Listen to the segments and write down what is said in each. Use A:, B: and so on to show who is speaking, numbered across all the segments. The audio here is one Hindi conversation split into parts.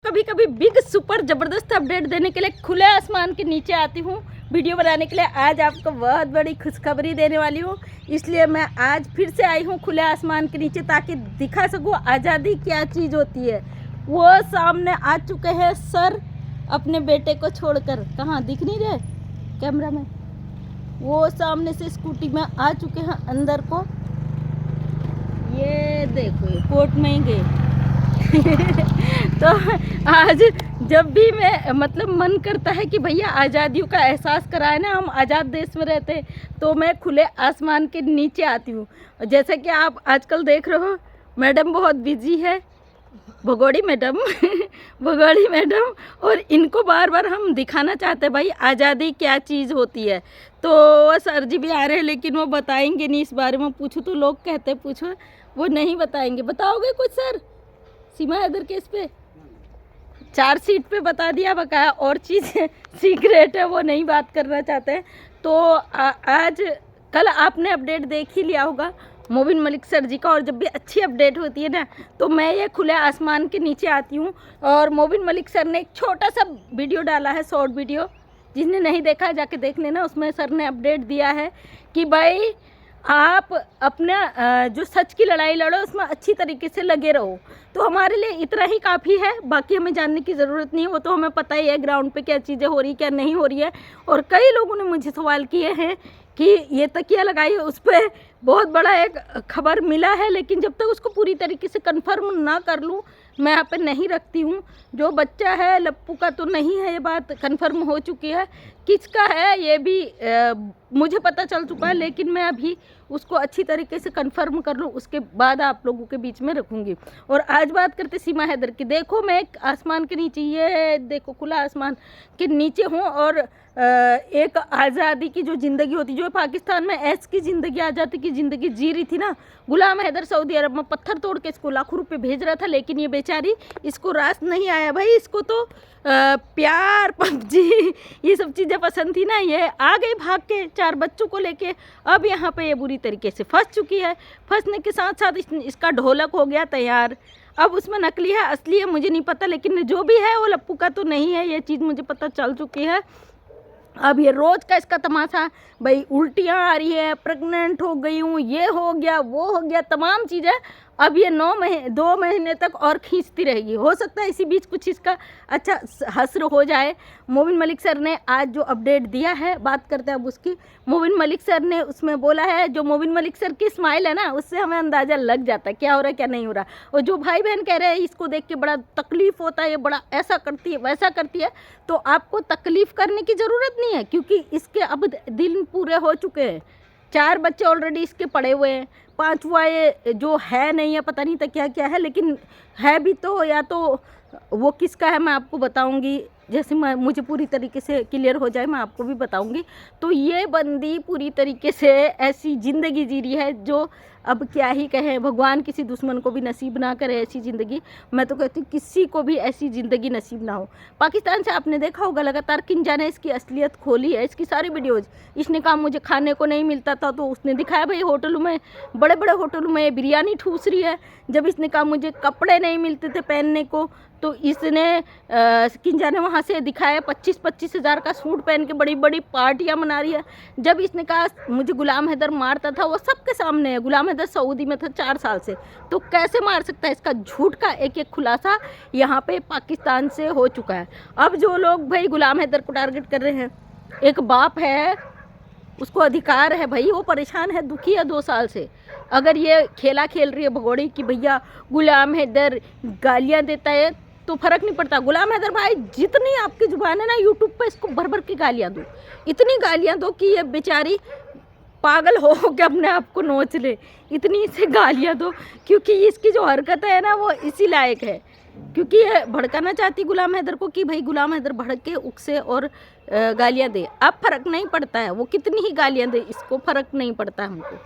A: कभी कभी बिग सुपर ज़बरदस्त अपडेट देने के लिए खुले आसमान के नीचे आती हूँ वीडियो बनाने के लिए। आज आपको बहुत बड़ी खुशखबरी देने वाली हूँ, इसलिए मैं आज फिर से आई हूँ खुले आसमान के नीचे ताकि दिखा सकूँ आज़ादी क्या चीज़ होती है। वो सामने आ चुके हैं सर अपने बेटे को छोड़कर। कहाँ दिख नहीं रहे कैमरा में? वो सामने से स्कूटी में आ चुके हैं अंदर को। ये देखो कोर्ट में ही गए। तो आज जब भी मैं मन करता है कि भैया आज़ादियों का एहसास कराए ना, हम आज़ाद देश में रहते हैं, तो मैं खुले आसमान के नीचे आती हूँ। जैसे कि आप आजकल देख रहे हो, मैडम बहुत बिजी है, भगोड़ी मैडम भगोड़ी मैडम, और इनको बार बार हम दिखाना चाहते हैं भाई आज़ादी क्या चीज़ होती है। तो सर जी भी आ रहे हैं, लेकिन वो बताएंगे नहीं इस बारे में। पूछो तो लोग कहते हैं पूछो, वो नहीं बताएंगे। बताओगे कुछ सर? सीमा हैदर केस पे चार्जशीट पे बता दिया बकाया, और चीज़ें सीक्रेट है वो नहीं बात करना चाहते हैं। तो आज कल आपने अपडेट देख ही लिया होगा मोबिन मलिक सर जी का, और जब भी अच्छी अपडेट होती है ना तो मैं ये खुले आसमान के नीचे आती हूँ। और मोबिन मलिक सर ने एक छोटा सा वीडियो डाला है, शॉर्ट वीडियो, जिसने नहीं देखा जाके देख लेना। उसमें सर ने अपडेट दिया है कि भाई आप अपना जो सच की लड़ाई लड़ो उसमें अच्छी तरीके से लगे रहो। तो हमारे लिए इतना ही काफ़ी है, बाकी हमें जानने की ज़रूरत नहीं है, वो तो हमें पता ही है ग्राउंड पे क्या चीज़ें हो रही क्या नहीं हो रही है। और कई लोगों ने मुझे सवाल किए हैं कि ये तकिया लगाई है, उस पर बहुत बड़ा एक खबर मिला है, लेकिन जब तक उसको पूरी तरीके से कंफर्म ना कर लूँ मैं यहाँ पे नहीं रखती हूँ। जो बच्चा है लप्पू का तो नहीं है, ये बात कंफर्म हो चुकी है। किसका है ये भी मुझे पता चल चुका है, लेकिन मैं अभी उसको अच्छी तरीके से कंफर्म कर लूँ, उसके बाद आप लोगों के बीच में रखूँगी। और आज बात करते सीमा हैदर की। देखो मैं एक आसमान के नीचे, ये देखो खुला आसमान के नीचे हूँ, और एक आज़ादी की जो ज़िंदगी होती, जो पाकिस्तान में ऐश की ज़िंदगी, आज़ादी की ज़िंदगी जी रही थी ना, गुलाम हैदर सऊदी अरब में पत्थर तोड़ के इसको लाखों रुपए भेज रहा था, लेकिन ये बेचारी, इसको रास नहीं आया भाई। इसको तो प्यार, पबजी, ये सब चीज़ें पसंद थी ना, ये आ गई भाग के 4 बच्चों को लेके। अब यहाँ पे ये बुरी तरीके से फंस चुकी है। फंसने के साथ साथ इसका ढोलक हो गया तैयार। अब उसमें नकली है असली है मुझे नहीं पता, लेकिन जो भी है वो लप्पू का तो नहीं है, ये चीज़ मुझे पता चल चुकी है। अब ये रोज़ का इसका तमाशा, भाई उल्टियाँ आ रही है, प्रेग्नेंट हो गई हूँ, ये हो गया वो हो गया, तमाम चीज़ें अब ये 2 महीने तक और खींचती रहेगी। हो सकता है इसी बीच कुछ इसका अच्छा हस्र हो जाए। मोबिन मलिक सर ने आज जो अपडेट दिया है, बात करते हैं अब उसकी। मोबिन मलिक सर ने उसमें बोला है, जो मोबिन मलिक सर की स्माइल है ना, उससे हमें अंदाज़ा लग जाता है क्या हो रहा है क्या नहीं हो रहा। और जो भाई बहन कह रहे हैं इसको देख के बड़ा तकलीफ़ होता है, ये बड़ा ऐसा करती है वैसा करती है, तो आपको तकलीफ़ करने की ज़रूरत नहीं है, क्योंकि इसके अब दिन पूरे हो चुके हैं। 4 बच्चे ऑलरेडी इसके पड़े हुए हैं, 5वां ये जो है नहीं है, पता नहीं था क्या क्या है, लेकिन है भी तो, या तो वो किसका है मैं आपको बताऊंगी। जैसे मुझे पूरी तरीके से क्लियर हो जाए मैं आपको भी बताऊंगी। तो ये बंदी पूरी तरीके से ऐसी ज़िंदगी जी रही है जो अब क्या ही कहें, भगवान किसी दुश्मन को भी नसीब ना करे ऐसी ज़िंदगी। मैं तो कहती हूँ किसी को भी ऐसी ज़िंदगी नसीब ना हो। पाकिस्तान से आपने देखा होगा लगातार किन जाने इसकी असलियत खोली है, इसकी सारी वीडियोज़। इसने कहा मुझे खाने को नहीं मिलता था, तो उसने दिखाया भाई होटलों में, बड़े बड़े होटलों में बिरयानी ठूस रही है। जब इसने कहा मुझे कपड़े नहीं मिलते थे पहनने को, तो इसने किन जाने वहाँ से दिखाया 25-25 हज़ार का सूट पहन के बड़ी बड़ी पार्टियाँ मना रही है। जब इसने कहा मुझे गुलाम हैदर मारता था, वो सबके सामने है, गुलाम हैदर सऊदी में था 4 साल से, तो कैसे मार सकता है? इसका झूठ का एक एक खुलासा यहाँ पे पाकिस्तान से हो चुका है। अब जो लोग भाई गुलाम हैदर को टारगेट कर रहे हैं, एक बाप है, उसको अधिकार है भाई, वो परेशान है, दुखी है 2 साल से। अगर ये खेला खेल रही है भगोड़ी कि भैया गुलाम हैदर गालियाँ देता है, तो फ़र्क नहीं पड़ता। गुलाम हैदर भाई जितनी आपकी जुबान है ना, यूट्यूब पे इसको भर भर के गालियाँ दो, इतनी गालियाँ दो कि ये बेचारी पागल हो के अपने आप को नोच ले, इतनी से गालियाँ दो, क्योंकि इसकी जो हरकत है ना वो इसी लायक है। क्योंकि ये भड़काना चाहती गुलाम हैदर को कि भाई गुलाम हैदर भड़क के उकसे और गालियाँ दे। अब फ़र्क नहीं पड़ता है वो कितनी ही गालियाँ दे, इसको फ़र्क नहीं पड़ता है हमको।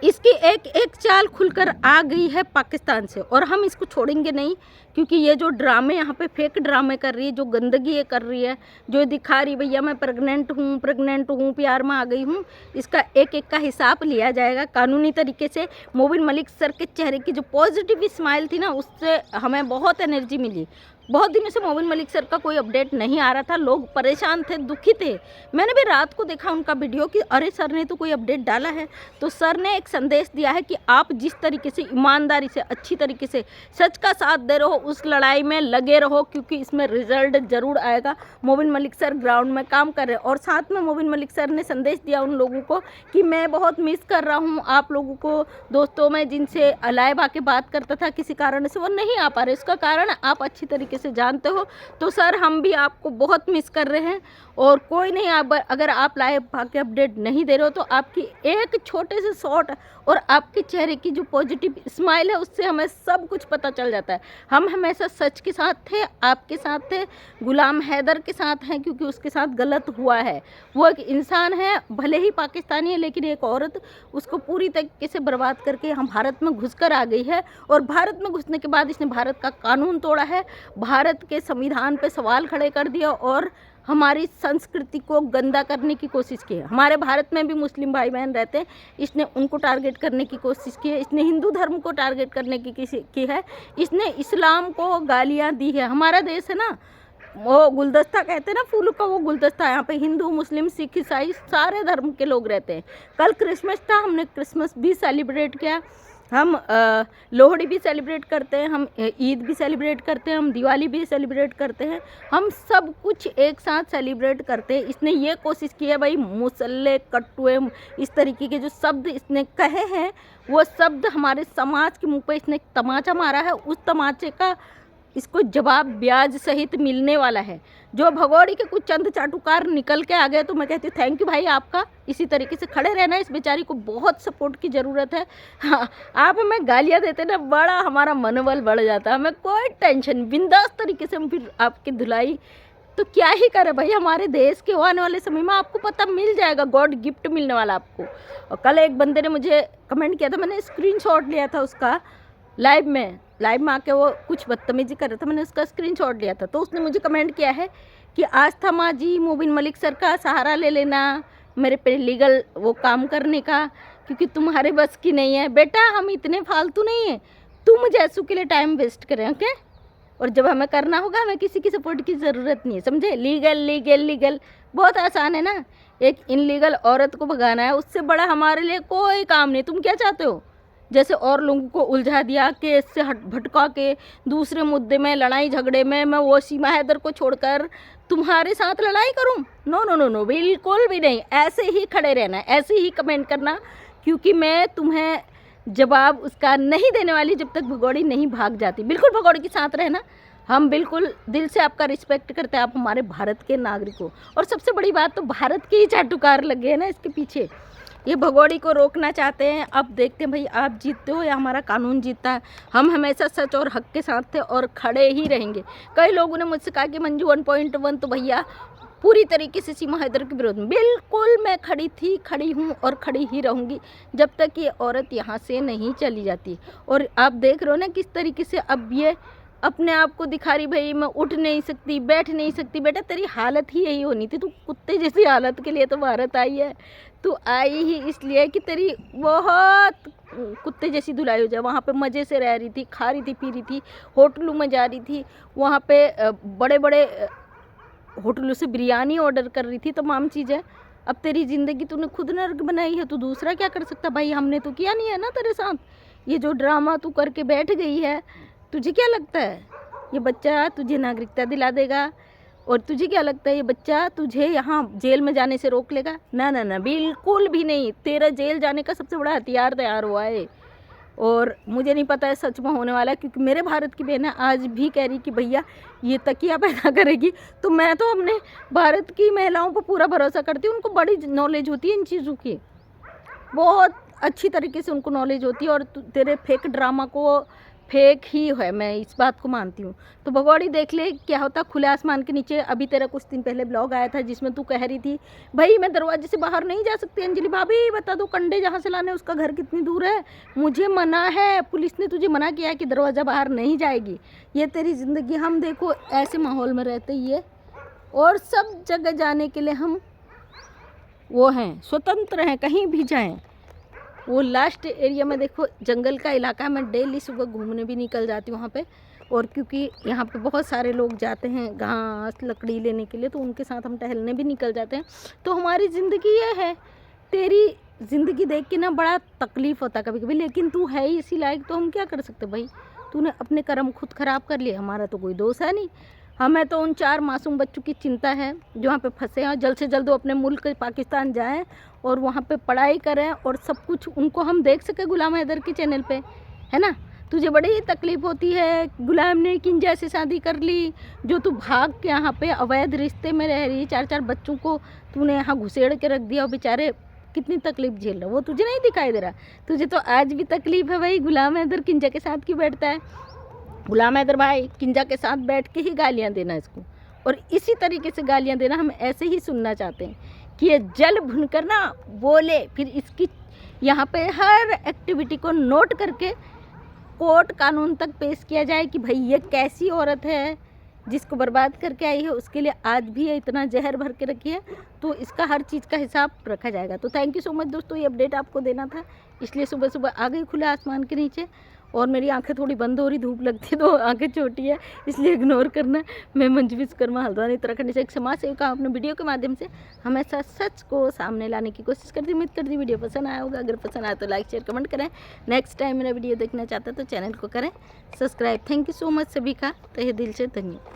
A: इसकी एक एक चाल खुलकर आ गई है पाकिस्तान से, और हम इसको छोड़ेंगे नहीं, क्योंकि ये जो ड्रामे यहाँ पे फेक ड्रामे कर रही है, जो गंदगी ये कर रही है, जो दिखा रही भैया मैं प्रेग्नेंट हूँ, प्यार में आ गई हूँ, इसका एक एक का हिसाब लिया जाएगा कानूनी तरीके से। मोबिन मलिक सर के चेहरे की जो पॉजिटिव स्माइल थी ना, उससे हमें बहुत एनर्जी मिली। बहुत दिनों से मोबिन मलिक सर का कोई अपडेट नहीं आ रहा था, लोग परेशान थे, दुखी थे। मैंने भी रात को देखा उनका वीडियो कि अरे सर ने तो कोई अपडेट डाला है। तो सर ने एक संदेश दिया है कि आप जिस तरीके से ईमानदारी से अच्छी तरीके से सच का साथ दे रहे हो, उस लड़ाई में लगे रहो, क्योंकि इसमें रिजल्ट ज़रूर आएगा। मोबिन मलिक सर ग्राउंड में काम कर रहे हैं। और साथ में मोबिन मलिक सर ने संदेश दिया उन लोगों को कि मैं बहुत मिस कर रहा हूँ आप लोगों को, दोस्तों में जिनसे लाइव आके बात करता था, किसी कारण से वो नहीं आ पा रहे, उसका कारण आप अच्छी तरीके से जानते हो। तो सर हम भी आपको बहुत मिस कर रहे हैं। और कोई नहीं, आप अगर आप लाइव आके अपडेट नहीं दे रहे हो तो आपकी एक छोटे से शॉट और आपके चेहरे की जो पॉजिटिव स्माइल है, उससे हमें सब कुछ पता चल जाता है। हम हमेशा सच के साथ थे, आपके साथ थे, गुलाम हैदर के साथ हैं, क्योंकि उसके साथ गलत हुआ है। वो एक इंसान है, भले ही पाकिस्तानी है, लेकिन एक औरत उसको पूरी तरीके से बर्बाद करके हम भारत में घुसकर आ गई है। और भारत में घुसने के बाद इसने भारत का कानून तोड़ा है, भारत के संविधान पे सवाल खड़े कर दिया और हमारी संस्कृति को गंदा करने की कोशिश की है। हमारे भारत में भी मुस्लिम भाई बहन रहते हैं, इसने उनको टारगेट करने की कोशिश की है। इसने हिंदू धर्म को टारगेट करने की है। इसने इस्लाम को गालियाँ दी है। हमारा देश है ना, वो गुलदस्ता कहते हैं ना, फूलों का वो गुलदस्ता। यहाँ पे हिंदू, मुस्लिम, सिख, ईसाई सारे धर्म के लोग रहते हैं। कल क्रिसमस था, हमने क्रिसमस भी सेलिब्रेट किया। हम लोहड़ी भी सेलिब्रेट करते हैं, हम ईद भी सेलिब्रेट करते हैं, हम दिवाली भी सेलिब्रेट करते हैं। हम सब कुछ एक साथ सेलिब्रेट करते हैं। इसने ये कोशिश की है भाई, मुसल्ले, कट्टुए, इस तरीके के जो शब्द इसने कहे हैं, वो शब्द हमारे समाज के मुंह पे इसने तमाचा मारा है। उस तमाचे का इसको जवाब ब्याज सहित मिलने वाला है। जो भगोड़ी के कुछ चंद चाटुकार निकल के आ गए, तो मैं कहती हूँ थैंक यू भाई आपका। इसी तरीके से खड़े रहना, इस बेचारी को बहुत सपोर्ट की ज़रूरत है। हाँ, आप हमें गालियाँ देते ना, बड़ा हमारा मनोबल बढ़ जाता है। हमें कोई टेंशन, बिंदास तरीके से हम फिर आपकी धुलाई तो क्या ही करे भाई। हमारे देश के आने वाले समय में आपको पता मिल जाएगा, गॉड गिफ्ट मिलने वाला आपको। और कल एक बंदे ने मुझे कमेंट किया था, मैंने स्क्रीनशॉट लिया था उसका, लाइव में आके वो कुछ बदतमीजी कर रहा था, मैंने उसका स्क्रीनशॉट लिया था। तो उसने मुझे कमेंट किया है कि आस्था माँ जी, मोबिन मलिक सर का सहारा ले लेना मेरे पे लीगल वो काम करने का, क्योंकि तुम्हारे बस की नहीं है। बेटा हम इतने फालतू नहीं है, तुम जैसू के लिए टाइम वेस्ट करें, ओके। और जब हमें करना होगा, हमें किसी की सपोर्ट की ज़रूरत नहीं है, समझे। लीगल लीगल लीगल बहुत आसान है ना, एक इनलीगल औरत को भगाना है, उससे बड़ा हमारे लिए कोई काम नहीं। तुम क्या चाहते हो, जैसे और लोगों को उलझा दिया, केस से भटका के दूसरे मुद्दे में, लड़ाई झगड़े में मैं वो सीमा हैदर को छोड़कर तुम्हारे साथ लड़ाई करूं? नो नो नो नो, बिल्कुल भी नहीं। ऐसे ही खड़े रहना, ऐसे ही कमेंट करना, क्योंकि मैं तुम्हें जवाब उसका नहीं देने वाली जब तक भगोड़ी नहीं भाग जाती। बिल्कुल भगोड़ी के साथ रहना, हम बिल्कुल दिल से आपका रिस्पेक्ट करते हैं, आप हमारे भारत के नागरिक हो। और सबसे बड़ी बात तो भारत के ही चाटुकार लगे हैं ना इसके पीछे, ये भगोड़ी को रोकना चाहते हैं। अब देखते हैं भाई आप जीतते हो या हमारा कानून जीतता है। हम हमेशा सच और हक के साथ थे और खड़े ही रहेंगे। कई लोगों ने मुझसे कहा कि मंजू 1.1 तो भैया पूरी तरीके से सीमा हैदर के विरोध में। बिल्कुल मैं खड़ी थी, खड़ी हूँ और खड़ी ही रहूँगी जब तक ये औरत यहाँ से नहीं चली जाती। और आप देख रहे हो ना किस तरीके से अब ये अपने आप को दिखा रही, भाई मैं उठ नहीं सकती, बैठ नहीं सकती। बेटा तेरी हालत ही यही होनी थी, तू कुत्ते जैसी हालत के लिए तो भारत आई है। तू आई ही इसलिए कि तेरी बहुत कुत्ते जैसी धुलाई हो जाए। वहाँ पे मज़े से रह रही थी, खा रही थी, पी रही थी, होटलों में जा रही थी, वहाँ पे बड़े बड़े होटलों से बिरयानी ऑर्डर कर रही थी, तमाम चीज़ें। अब तेरी ज़िंदगी तूने खुद नर्क बनाई है, तो दूसरा क्या कर सकता भाई। हमने तो किया नहीं है ना तेरे साथ। ये जो ड्रामा तू करके बैठ गई है, तुझे क्या लगता है ये बच्चा तुझे नागरिकता दिला देगा? और तुझे क्या लगता है ये बच्चा तुझे यहाँ जेल में जाने से रोक लेगा? ना ना ना, बिल्कुल भी नहीं। तेरा जेल जाने का सबसे बड़ा हथियार तैयार हुआ है। और मुझे नहीं पता है सच में होने वाला है, क्योंकि मेरे भारत की बहनें आज भी कह रही कि भैया ये तकिया पैदा करेगी। तो मैं तो अपने भारत की महिलाओं पर पूरा भरोसा करती हूँ। उनको बड़ी नॉलेज होती है इन चीज़ों की, बहुत अच्छी तरीके से उनको नॉलेज होती है। और तेरे फेक ड्रामा को फेक ही है, मैं इस बात को मानती हूँ। तो भगौड़ी देख ले क्या होता खुले आसमान के नीचे। अभी तेरा कुछ दिन पहले ब्लॉग आया था जिसमें तू कह रही थी भाई मैं दरवाजे से बाहर नहीं जा सकती। अंजलि भाभी बता दो कंडे जहाँ से लाने उसका घर कितनी दूर है। मुझे मना है, पुलिस ने तुझे मना किया है कि दरवाज़ा बाहर नहीं जाएगी। ये तेरी ज़िंदगी। हम देखो ऐसे माहौल में रहते ही है और सब जगह जाने के लिए हम वो हैं, स्वतंत्र हैं, कहीं भी जाएं। वो लास्ट एरिया में देखो जंगल का इलाका है, मैं डेली सुबह घूमने भी निकल जाती हूँ वहाँ पे। और क्योंकि यहाँ पे बहुत सारे लोग जाते हैं घास लकड़ी लेने के लिए, तो उनके साथ हम टहलने भी निकल जाते हैं। तो हमारी ज़िंदगी ये है। तेरी ज़िंदगी देख के ना बड़ा तकलीफ़ होता कभी कभी, लेकिन तू है ही इसी लायक, तो हम क्या कर सकते भाई। तूने अपने कर्म खुद ख़राब कर लिए, हमारा तो कोई दोष है नहीं। हमें तो उन 4 मासूम बच्चों की चिंता है जो वहाँ पे फंसे हैं। जल्द से जल्द वो अपने मुल्क पाकिस्तान जाएं और वहाँ पे पढ़ाई करें और सब कुछ उनको हम देख सके गुलाम हैदर के चैनल पे, है ना। तुझे बड़ी ही तकलीफ़ होती है, गुलाम ने किंजा से शादी कर ली, जो तू भाग के यहाँ पे अवैध रिश्ते में रह रही, 4-4 बच्चों को तूने यहाँ घुसेड़ के रख दिया और बेचारे कितनी तकलीफ़ झेल रहे, वो तुझे नहीं दिखाई दे रहा। तुझे तो आज भी तकलीफ़ है भाई, गुलाम हैदर किंजा के साथ क्यों बैठता है। गुलाम हैदर भाई किंजा के साथ बैठ के ही गालियाँ देना इसको, और इसी तरीके से गालियाँ देना हम ऐसे ही सुनना चाहते हैं कि ये जल भुनकर ना बोले, फिर इसकी यहाँ पे हर एक्टिविटी को नोट करके कोर्ट कानून तक पेश किया जाए कि भाई ये कैसी औरत है जिसको बर्बाद करके आई है, उसके लिए आज भी ये इतना जहर भर के रखी है, तो इसका हर चीज़ का हिसाब रखा जाएगा। तो थैंक यू सो मच दोस्तों, ये अपडेट आपको देना था, इसलिए सुबह सुबह आ गई खुले आसमान के नीचे। और मेरी आंखें थोड़ी बंद हो रही, धूप लगती है तो आंखें छोटी है इसलिए इग्नोर करना। मैं मंजू विश्वकर्मा हल्द्वानी उत्तराखंड से एक समाज सेविका अपने वीडियो के माध्यम से हमेशा सच को सामने लाने की कोशिश करती। उम्मीद करती वीडियो पसंद आया होगा, अगर पसंद आया तो लाइक शेयर कमेंट करें। नेक्स्ट टाइम मेरा वीडियो देखना चाहता तो चैनल को करें subscribe. Thank you so much सभी का तहे दिल से धन्यवाद।